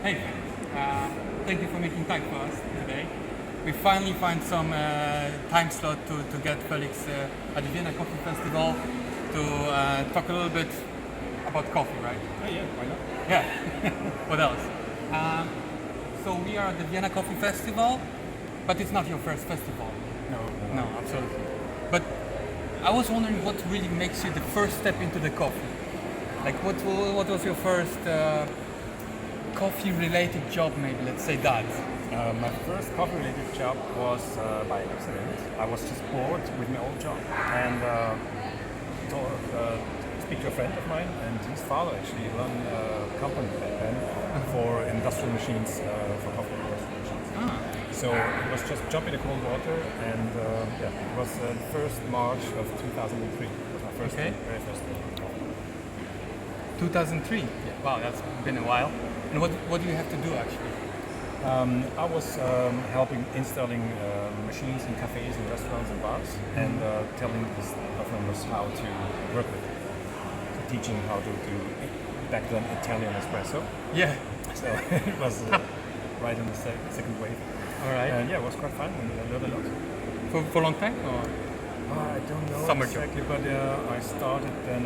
Hey, thank you for making time for us today. We finally find some time slot to get Felix at the Vienna Coffee Festival to talk a little bit about coffee, right? Oh yeah, why not? Yeah. What else? So we are at the Vienna Coffee Festival, but it's not your first festival. No, absolutely. But I was wondering what really makes you the first step into the coffee. Like what was your first coffee-related job, maybe? Let's say that. My first coffee-related job was by accident. I was just bored with my old job and speak to a friend of mine, and his father actually run a company back then for industrial machines, for coffee industrial machines. So it was just jump in the cold water, and it was the 1st March of 2003. It was my first day, very first day. 2003? Yeah. Wow, that's been a while. And what do you have to do actually? I was helping installing machines in cafes and restaurants and bars, and telling the staff members how to work with it. So teaching how to do back then Italian espresso. Yeah. So it was right in the second wave. All right. And yeah, it was quite fun and I learned a lot. For a long time? Or? I don't know Summer exactly, but I started then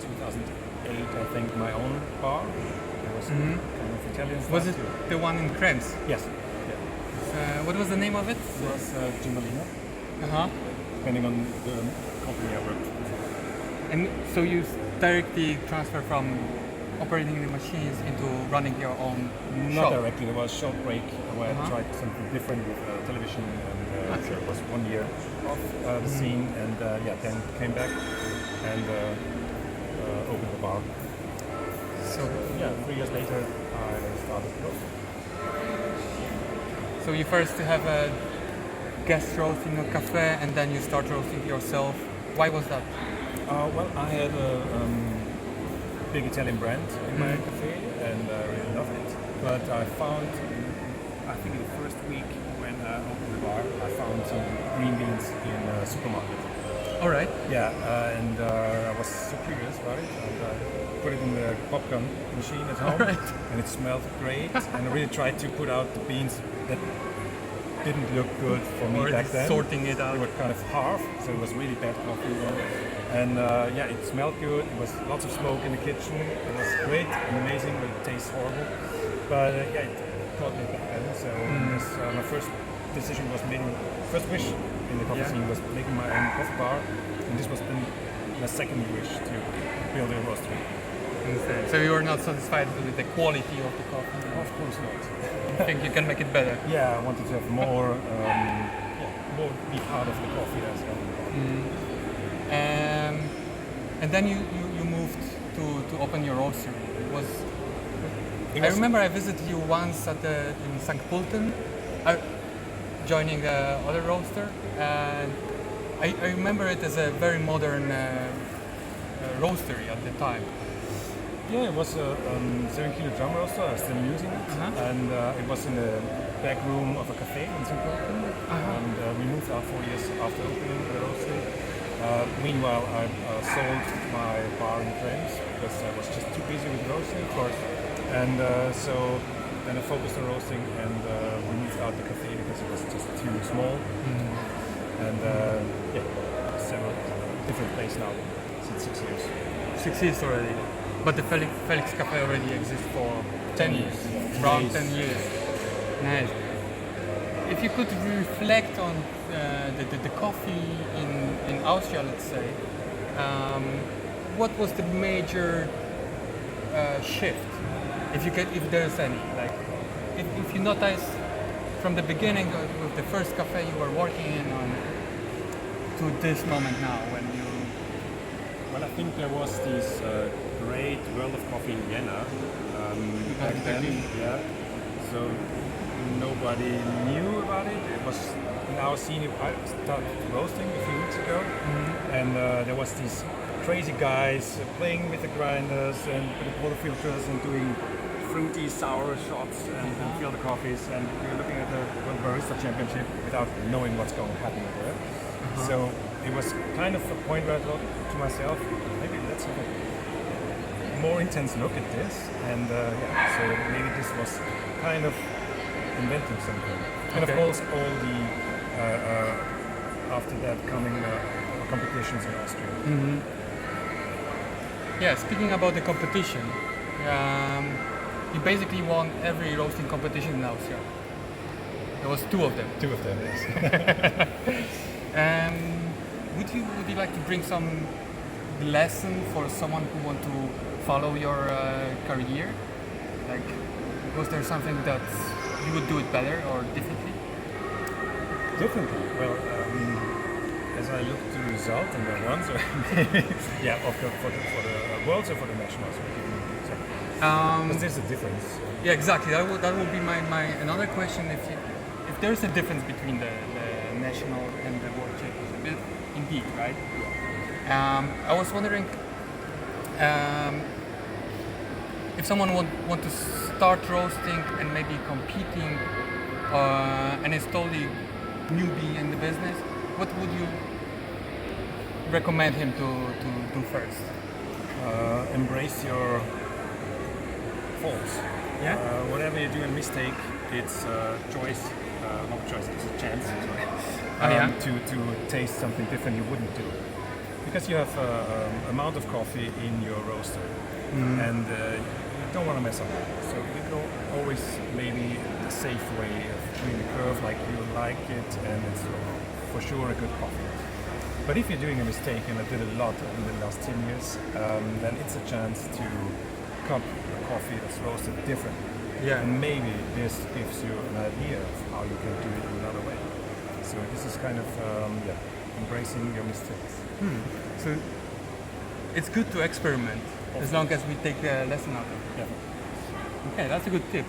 2008, I think, my own bar. It was kind of Italian style Was it too. the one in Krems? Yes. Yeah. What was the name of it? It was Gimalina, Uh-huh. depending on the company I worked with. And so you directly transfer from operating the machines into running your own Not shop? directly, there was a short break where I tried something different with television, and so it was 1 year off the scene, and then came back and opened the bar. So, Yeah, 3 years later I started roasting. so you first have a guest roasting a cafe and then you start roasting yourself. Why was that? Well, I had a big Italian brand in my cafe, and I really loved it. But I found, I think in the first week when I opened the bar, I found some green beans in a supermarket. All right. Yeah, and I was so curious about it, and I put it in the popcorn machine at home, and it smelled great. And I really tried to put out the beans that didn't look good for me Or back then. sorting it out. They were kind of half, so it was really bad coffee then. And it smelled good. It was lots of smoke in the kitchen. It was great, amazing, but it tastes horrible. But it caught me back then. So my first decision was first wish in the coffee scene was making my own coffee bar, and this was then my second wish to build a roastery. Understand. So you were not satisfied with the quality of the coffee? Of course not. You think you can make it better? Yeah, I wanted to have more be part of the coffee as well. And then you moved to open your roastery. I remember I visited you once in St. Pölten, joining other roaster, and I remember it as a very modern roastery at the time. Yeah, it was a 7 kilo drum roaster. I'm still using it, and it was in the back room of a cafe in St. Pölten. And we moved out 4 years after opening the roastery. Meanwhile, I sold my bar in Krems because I was just too busy with roasting, of course. And so then I focused on roasting, and we moved out the cafe because it was just too small. And several different places now since 6 years. 6 years already. But the Felix Cafe already exists for 10 years. Around 10 years. Nice. If you could reflect on the coffee in Austria, let's say, what was the major shift? If there's any, like, if you notice from the beginning with the first cafe you were working in on to this moment now when you. Well, I think there was this great world of coffee in Vienna back then. Yeah. So nobody knew about it. It was in our scene. I started roasting a few weeks ago, and there was these crazy guys playing with the grinders and with the water filters and doing fruity sour shots and filter coffees, and we were looking at the World Barista Championship without knowing what's going to happen there. So it was kind of a point where I thought to myself, maybe let's have a more intense look at this, and so maybe was kind of inventing something. And of Okay. course, all the after that coming competitions in Austria. Yeah, speaking about the competition, you basically won every roasting competition in Austria. There was 2 of them. 2 of them, yes. Would you like to bring some lesson for someone who want to follow your career? Like, was there something that you would do it better or differently? Differently. Well, as I look at the result and the ones, yeah, for the worlds or for the nationals. Because there's a difference. Yeah, exactly. That would be my another question. If there's a difference between the national and the world championship, indeed, right? I was wondering if someone want to start roasting and maybe competing, and is totally newbie in the business, what would you recommend him to do first? Embrace your faults. Yeah. Whatever you do a mistake, it's a choice, not choice, it's a chance. Yeah. To taste something different you wouldn't do. Because you have amount of coffee in your roaster, and you don't want to mess up. So you go always maybe the safe way of doing the curve like you like it, and it's for sure a good coffee. But if you're doing a mistake, and I did a lot in the last 10 years, then it's a chance to cup a coffee that's roasted differently. Yeah. And maybe this gives you an idea of how you can do it in another way. So this is kind of embracing your mistakes. So it's good to experiment as long as we take the lesson out of it. Yeah. Okay, that's a good tip.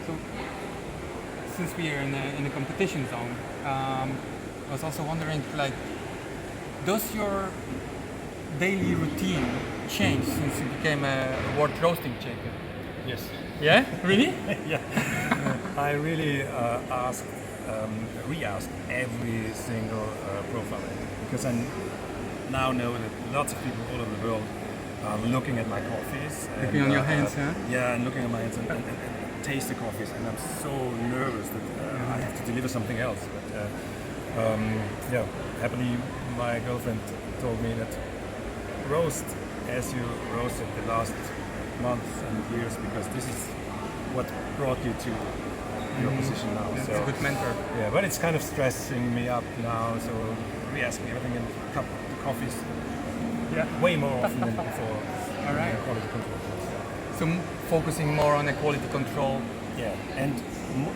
So since we are in a competition zone, I was also wondering, like, does your daily routine change since you became a world roasting champion? Yes. Yeah, really? Yeah. I really re-asked every single profile because I now know that lots of people all over the world are looking at my coffees. Looking on your hands, huh? Yeah, and looking at my hands and taste the coffees, and I'm so nervous that I have to deliver something else. But happily my girlfriend told me that roast as you roasted the last months and years, because this is what brought you to your position now. That's So a good mentor. yeah, but it's kind of stressing me up now. So re-asking everything and cup the coffees way more often than before. All right. Quality control. So focusing more on the quality control. Yeah, and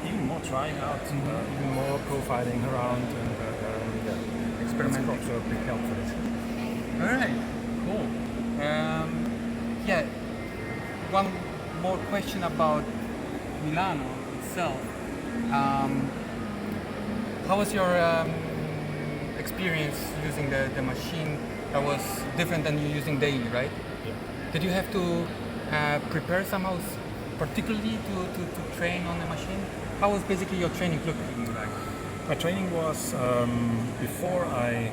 even more trying out, even more profiling around, and Experimenting. Cropster a big help for it. All right, cool. One more question about Milano itself. How was your experience using the machine? That was different than you using daily, right? Yeah. Did you have to prepare somehow particularly to train on the machine? How was basically your training looking like? My training was before I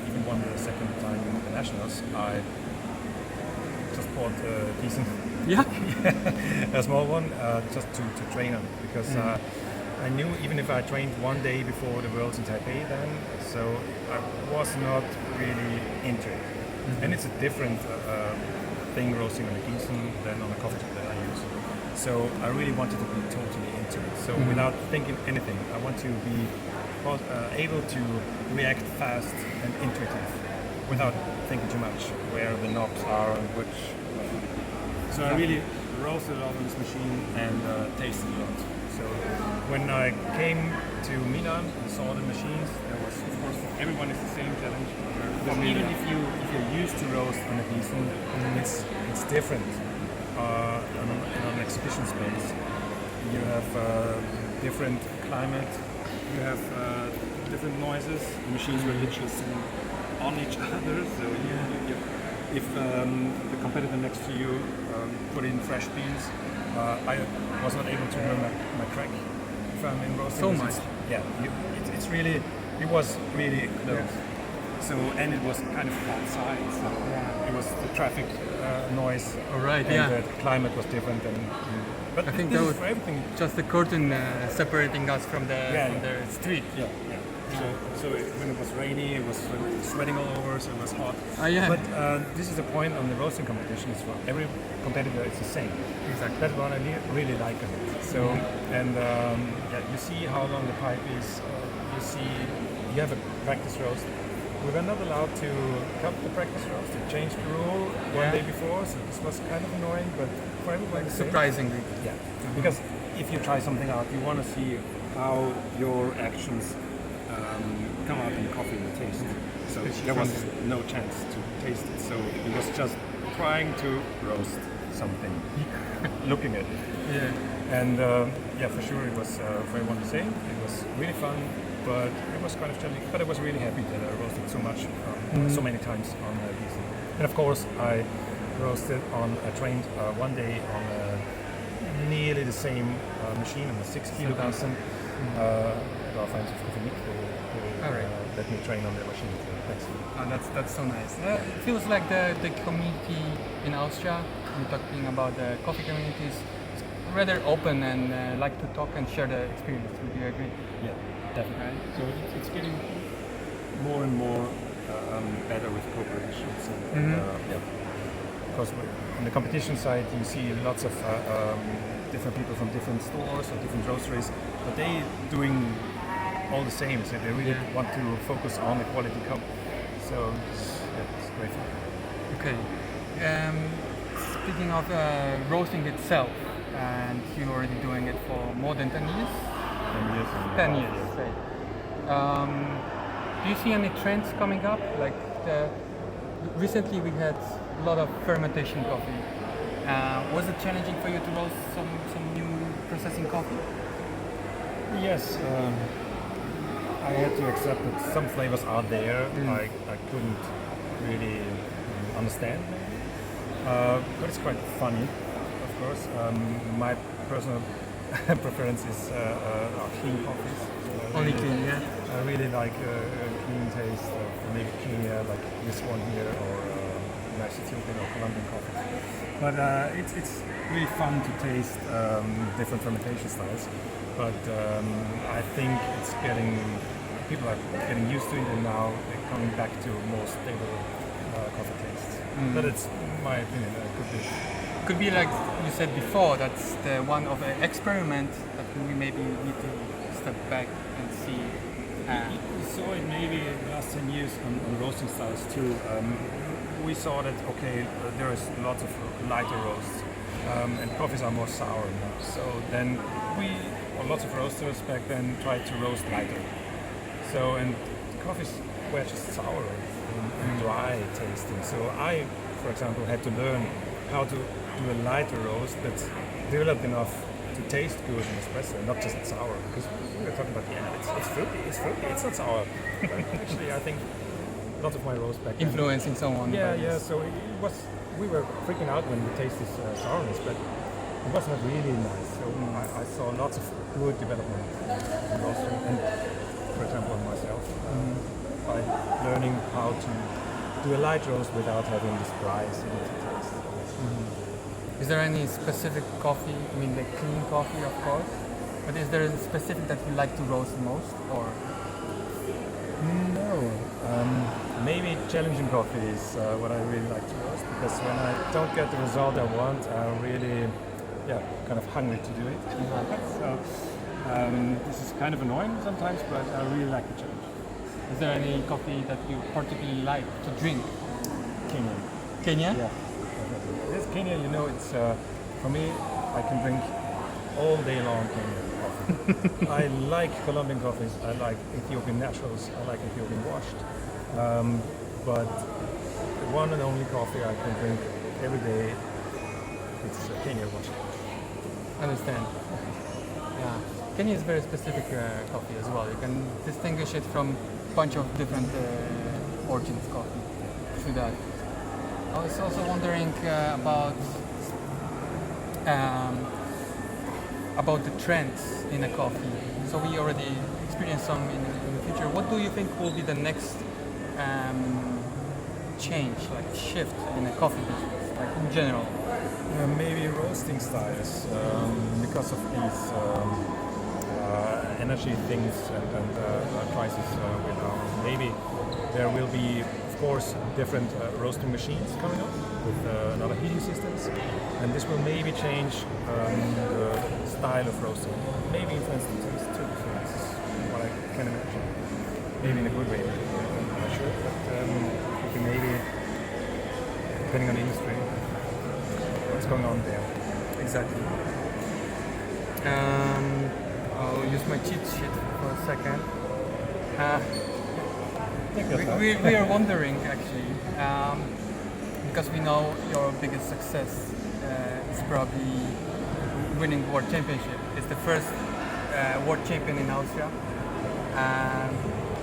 even won the second time in the nationals. I just bought a decent, a small one, just to train on, because I knew even if I trained one day before the Worlds in Taipei then, so I was not really into it. And it's a different thing roasting on a Gießen than on a coffee tub that I use. So I really wanted to be totally into it. So without thinking anything, I want to be able to react fast and intuitive without thinking too much where the knobs are and which. So I really roasted a lot on this machine and tasted a lot. So when I came to Milan and saw the machines, there was, of course, for everyone it's the same challenge. Because even if you're used to roast on a Gießen, it's different. In an exhibition space, you have different climate, you have different noises. The machines were literally sitting on each other, so if the competitor next to you put in fresh beans, I was not able to hear my crack if I'm in roasting. So much. It's really, it was really close. So, and it was kind of outside, so it was the traffic noise. All right, and yeah. the climate was different. But I think this that is was for everything. just the curtain separating us from the Yeah, from the street. Yeah. When it was rainy, it was sweating all over, so it was hot. Yeah. But this is the point on the roasting competitions. For every competitor, it's the same. Exactly. That's what I really like of it. So, and you see how long the pipe is. You have a practice roast. We were not allowed to cut the practice roast. They changed the rule one day before, so this was kind of annoying. But for everybody, Surprisingly. yeah. Because if you try something out, you want to see how your actions come out in the coffee and the taste. So there was no chance to taste it. So it was just trying to roast something, looking at it. Yeah. And for sure it was for everyone the same. It was really fun, but it was kind of challenging. But I was really happy that I roasted so much, so many times on these. And of course I roasted trained one day on nearly the same machine, on a 6 kilo Bunsen. Our friends of Coffee Meet who let me train on their machine. That's so nice. It feels like the community in Austria, we're talking about the coffee communities, is rather open and like to talk and share the experience. Would you agree? Yeah, definitely. Right? So it's getting more and more better with cooperations. Because on the competition side, you see lots of different people from different stores or different roasteries, but they doing all the same. So they really want to focus on the quality cup. So it's great fun. Okay. Speaking of roasting itself, and you're already doing it for more than 10 years? 10 years. 10 years, say. Do you see any trends coming up? Recently we had a lot of fermentation coffee. Was it challenging for you to roast some new processing coffee? Yes. I had to accept that some flavors are there. I couldn't really understand. But it's quite funny, of course. My personal preference is clean coffees. Only clean, yeah. I really like a clean taste of maybe Kenya, like this one here, or nice Ethiopian or Colombian coffee. But it's really fun to taste different fermentation styles. But I think people are getting used to it, and now they're coming back to more stable coffee tastes. But it's my opinion. Could be like you said before. That's the one of an experiment that we maybe need to step back and see. We saw it maybe in the last 10 years on roasting styles too. We saw that there is lots of lighter roasts, and coffees are more sour now. So then lots of roasters back then tried to roast lighter. And coffees were just sour and dry tasting. So I, for example, had to learn how to do a lighter roast that's developed enough to taste good in espresso, not just sour. Because we were talking about it's fruity, it's not sour. But actually, I think lots of my roast back then, influencing someone. Yeah. So we were freaking out when we tasted sourness, but it was not really nice. So I saw lots of good development in roasting, and for example myself, by learning how to do a light roast without having this dry acidity taste. Is there any specific coffee? I mean, like clean coffee, of course. But is there a specific that you like to roast the most, or? No. Maybe challenging coffee is what I really like to roast, because when I don't get the result I want, I'm really, kind of hungry to do it. So this is kind of annoying sometimes, but I really like the challenge. Is there any coffee that you particularly like to drink? Kenyan. Kenya? Yeah. This Kenya, it's for me, I can drink all day long Kenyan coffee. I like Colombian coffees, I like Ethiopian naturals, I like Ethiopian washed. But the one and only coffee I can drink every day, it's Kenya washed. Understand. Yeah. Kenya is very specific coffee as well. You can distinguish it from a bunch of different origins coffee through that. I was also wondering about the trends in a coffee. So we already experienced some in the future. What do you think will be the next change, like shift in a coffee business? like in general? Maybe roasting styles, because of these energy things and crisis we now. Maybe there will be, of course, different roasting machines coming up with another heating systems, and this will maybe change the style of roasting. Maybe influence the taste too. So this is what I can imagine. Maybe in a good way. I'm not sure, but maybe depending on the industry, what's going on there. Exactly. I'll use my cheat sheet for a second. We are wondering actually, because we know your biggest success is probably winning World Championship. It's the first World Champion in Austria.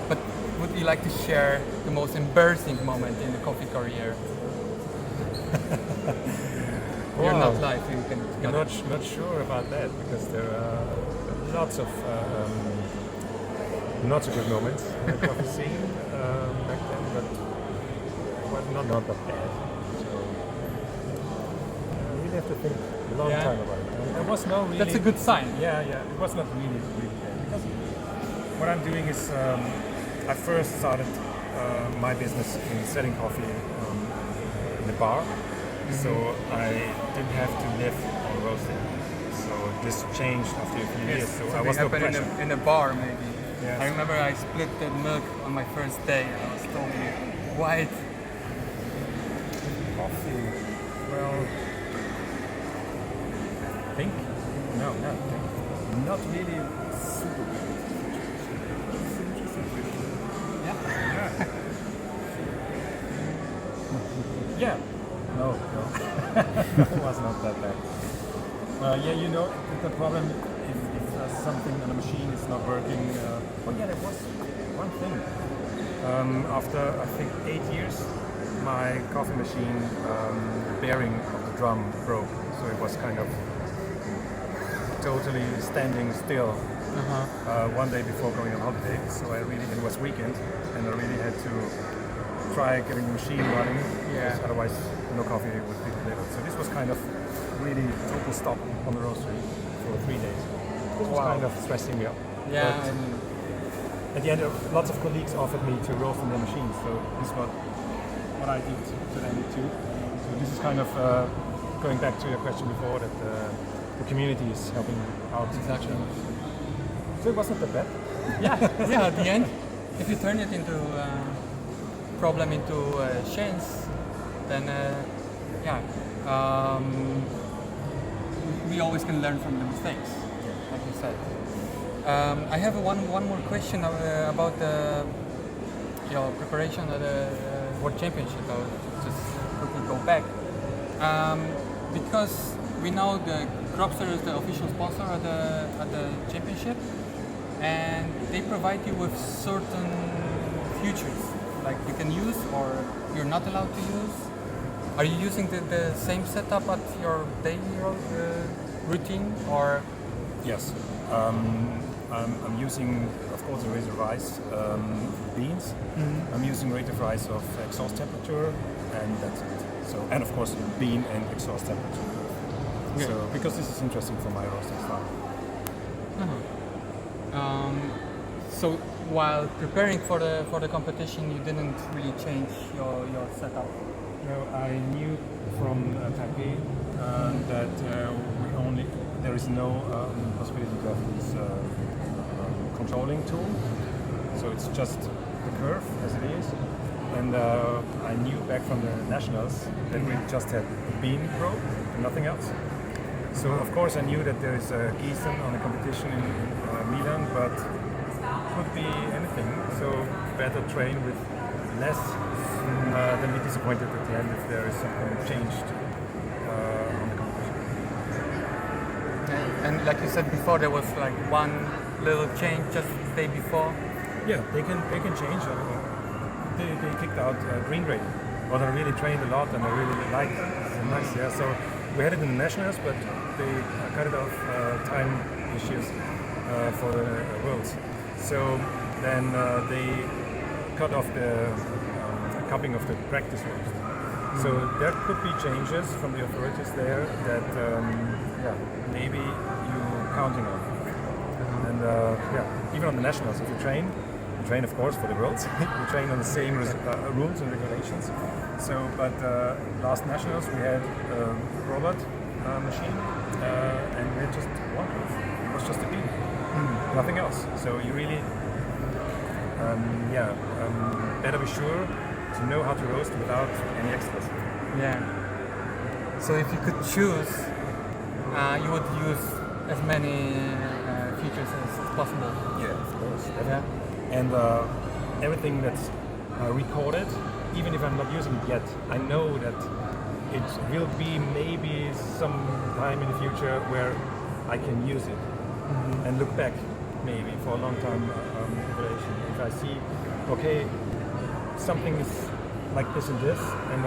But would you like to share the most embarrassing moment in the coffee career? You're not live, you can. I'm not sure about that because there are lots of not so good moments in the coffee scene back then, but not that bad. So you really have to think a long time about it. There was no really. That's a good sign. Yeah, it was not really bad because what I'm doing is I first started my business in selling coffee in a bar. So I didn't have to live on roasting. So this changed after a few years. So I was no pressure. In a bar maybe. Yes. I remember I split the milk on my first day. I was totally white. Coffee. Well, I think not really super good. Yeah. Yeah. No. It was not that bad. The problem if something on a machine is not working. There was one thing. After I think 8 years, my coffee machine, the bearing of the drum broke, so it was kind of totally standing still. One day before going on holiday, so it was weekend, and I really had to try getting the machine running, because otherwise no coffee would be delivered. So this was kind of really total stop on the roastery for 3 days. This was kind of stressing me out. Yeah. At the end, lots of colleagues offered me to roast on their machines, so this is what I did to them too. So this is kind of going back to your question before, that the community is helping out. Exactly. So it wasn't that bad. Yeah. At the end, if you turn it into problem into chance, then we always can learn from the mistakes, like you said. I have one more question about your preparation at the World Championship. I'll just quickly go back, because we know the Cropster is the official sponsor at the championship, and they provide you with certain futures, like you can use or you're not allowed to use. Are you using the same setup at your daily routine, or? Yes. I'm using, of course, the razor rice beans. Mm-hmm. I'm using rate of rise of exhaust temperature, and that's it. So, and of course, bean and exhaust temperature. Okay. So, because this is interesting for my roasting style. So, while preparing for the competition, you didn't really change your setup. No, I knew from Taipei that there is no possibility to have this controlling tool. So it's just the curve as it is. And I knew back from the nationals that we just had the bean probe and nothing else. So of course I knew that there is a Gießen on a competition in Milan, but could be anything. So better train with less than be disappointed at the end if there is something changed on the competition. And like you said before, there was like one little change just the day before. Yeah, they can change. They kicked out green grading, but I really trained a lot and I really liked it. It's nice. Yeah, so we had it in the nationals, but they cut it off time issues for the worlds. So then they cut off the cupping of the practice roast. So there could be changes from the authorities there that maybe you're counting on. And even on the nationals, if you train of course for the worlds, you train on the same rules and regulations. So, but last nationals we had a robot machine, and we had just one. It was just a bean, nothing else. So you really, better be sure to know how to roast without any extras. Yeah. So if you could choose, you would use as many features as possible. Yeah, of course. Yeah. And everything that's recorded, even if I'm not using it yet, I know that it will be maybe some time in the future where I can use it and look back maybe for a long time evaluation. If I see, okay, something is like this and this, and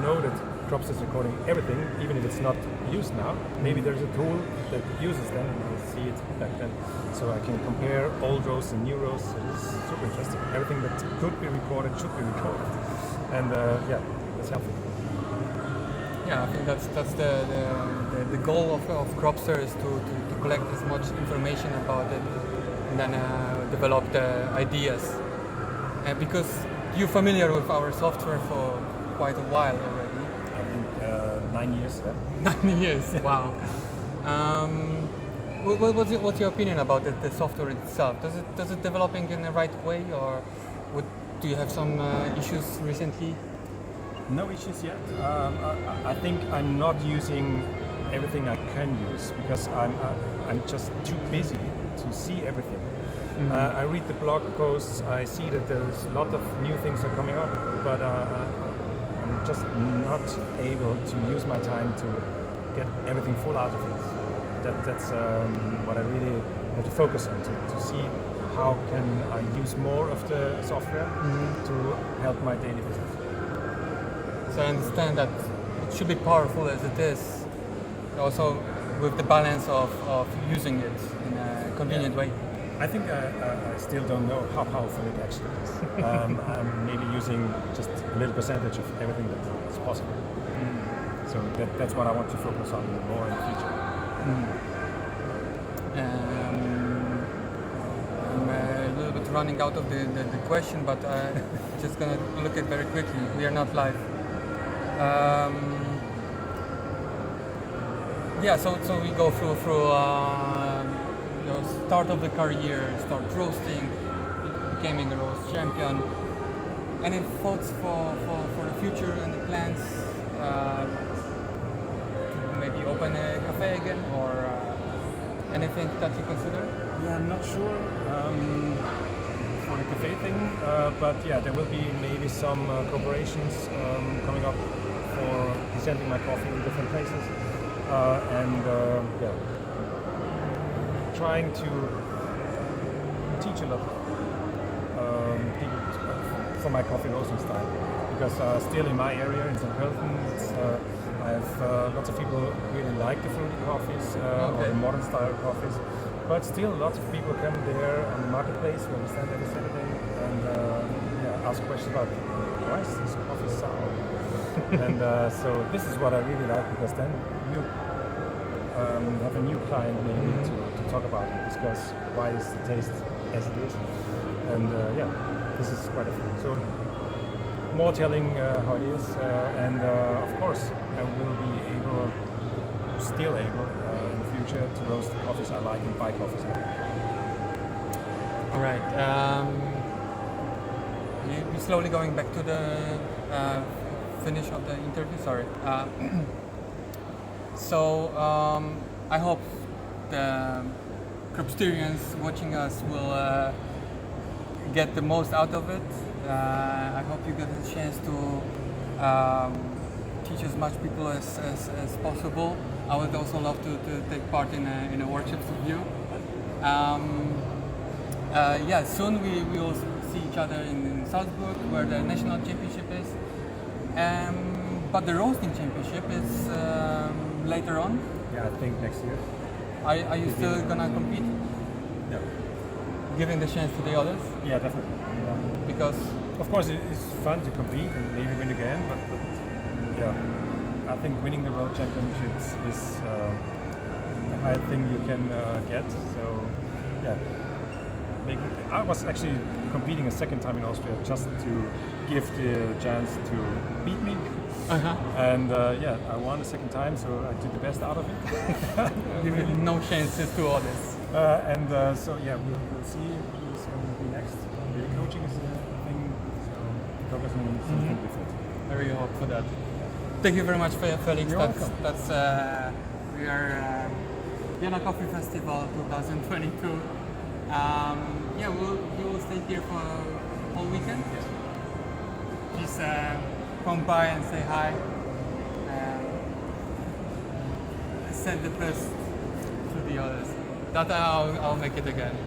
know that Cropster is recording everything, even if it's not used now. Maybe there's a tool that uses them, and I see it back then. So I can compare old roasts and new roasts. It's super interesting. Everything that could be recorded should be recorded, and it's helpful. Yeah, I think that's the goal of Cropster is to collect as much information about it, and then develop the ideas. Because you're familiar with our software for quite a while already. I think 9 years. Yeah. 9 years. Wow. What's your opinion about the software itself? Does it developing in the right way, or do you have some issues recently? No issues yet. I think I'm not using everything I can use because I'm just too busy to see everything. I read the blog posts. I see that there's a lot of new things are coming up, but I'm just not able to use my time to get everything full out of it. That's what I really have to focus on to see how can I use more of the software to help my daily business. So I understand that it should be powerful as it is, also with the balance of using it in a convenient way. I think I still don't know how powerful it actually is. I'm maybe using just a little percentage of everything that is possible. So that's what I want to focus on more in the future. I'm a little bit running out of the question, but I'm just going to look at very quickly. We are not live. So we go through start of the career, start roasting, becoming a roast champion. Any thoughts for the future and the plans? To maybe open a cafe again, or anything that you consider? Yeah, I'm not sure for the cafe thing, but yeah, there will be maybe some corporations coming up for presenting my coffee in different places, trying to teach a lot people for my coffee roasting style, because still in my area in St. Pölten, I have lots of people who really like the fruity coffees or the modern style coffees, but still lots of people come there on the marketplace where we stand every Saturday and ask questions about why is this coffee sour? And so this is what I really like, because then you have a new client maybe to talk about and discuss why is the taste as it is. And this is quite a thing. So more telling how it is, and of course I will be still able in the future to roast the coffees I like and buy coffees I like. All right. You're slowly going back to the finish of the interview. Sorry. I hope the Cropsterians watching us will get the most out of it. I hope you get a chance to teach as much people as possible. I would also love to take part in a workshop with you. Soon we will see each other in Salzburg, where the national championship is. But the roasting championship is later on. Yeah, I think next year. Are you still gonna compete? Yeah. Giving the chance to the others? Yeah, definitely. Yeah. Because of course it's fun to compete and maybe win again, but yeah, I think winning the world championships is the high thing you can get. So yeah, I was actually competing a second time in Austria just to give the chance to beat me. And yeah, I won the second time, so I did the best out of it. Giving no chances to others. So yeah, we'll see who's going to be next. The coaching is a thing, so focusing on something different. I really hope for that. Thank you very much, Felix. You're welcome. We are Vienna Coffee Festival 2022. Yeah, we will stay here for a whole weekend. Please come by and say hi. Send the best to the others. That I'll make it again.